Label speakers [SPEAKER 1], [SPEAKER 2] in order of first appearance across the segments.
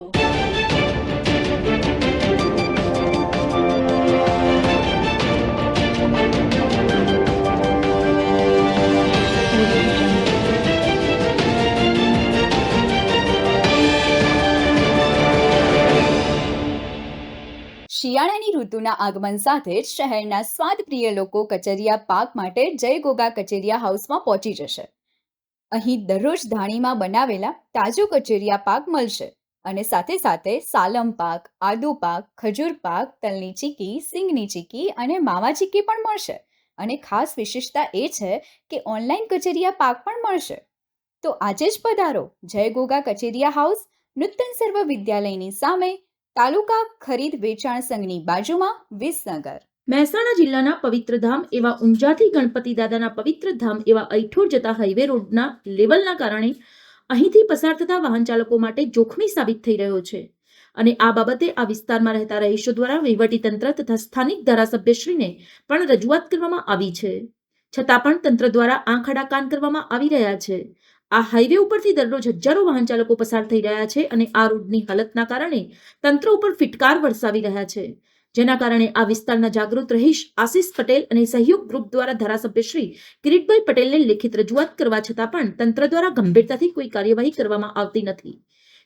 [SPEAKER 1] શિયાળાની ઋતુના આગમન સાથે જ શહેરના સ્વાદપ્રિય લોકો કચરિયા પાક માટે જય ગોગા કચેરિયા હાઉસમાં પહોંચી જશે. અહીં દરરોજ ધાણીમાં બનાવેલા તાજો કચેરિયા પાક મળશે અને સાથે સાથે સાલમ પાક, આદુ પાક, ખજૂર પાક, તલની ચીકી, સિંગની ચીકી અને માવા ચીકી પણ મળશે. અને ખાસ વિશેષતા એ છે કે ઓનલાઈન કચેરિયા પાક પણ મળશે. તો આજે જ પધારો જય ગોગા કચેરિયા હાઉસ, નૂતન સર્વ વિદ્યાલયની સામે, તાલુકા ખરીદ વેચાણ સંઘની બાજુમાં, વિસનગર.
[SPEAKER 2] મહેસાણા જિલ્લાના પવિત્ર ધામ એવા ઊંઝાથી ગણપતિ દાદાના પવિત્ર ધામ એવા અઈઠોર જતા હાઈવે રોડના લેવલના કારણે અહીંથી પસાર થતા વાહન ચાલકો માટે જોખમી સાબિત થઈ રહ્યો છે. અને આ બાબતે આ વિસ્તારમાં રહેતા રહીશો દ્વારા વહીવટીતંત્ર તથા સ્થાનિક ધારાસભ્યશ્રીને પણ રજૂઆત કરવામાં આવી છે. છતાં પણ તંત્ર દ્વારા આંખ આડા કાન કરવામાં આવી રહ્યા છે. આ હાઈવે ઉપરથી દરરોજ હજારો વાહન ચાલકો પસાર થઈ રહ્યા છે અને આ રોડની હાલતના કારણે તંત્ર ઉપર ફિટકાર વરસાવી રહ્યા છે. જેના કારણે આ વિસ્તારના જાગૃત રહીશ આશિષ પટેલ અને સહયોગ ગ્રુપ દ્વારા ધારાસભ્ય શ્રી કિરીટભાઈ પટેલને લેખિત રજૂઆત કરવા છતાં પણ તંત્ર દ્વારા ગંભીરતાથી કોઈ કાર્યવાહી કરવામાં આવતી નથી.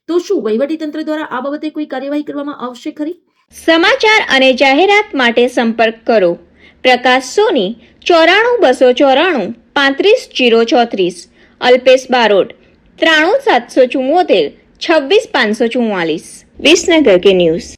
[SPEAKER 2] તો શું વહીવટી તંત્ર દ્વારા આ બાબતે કોઈ કાર્યવાહી કરવામાં આવશે ખરી?
[SPEAKER 3] સમાચાર અને જાહેરાત માટે સંપર્ક કરો પ્રકાશ સોની 94 294 35 034, અલ્પેશ બારોટ 93 774 26 544, વિસનગર કે ન્યૂઝ.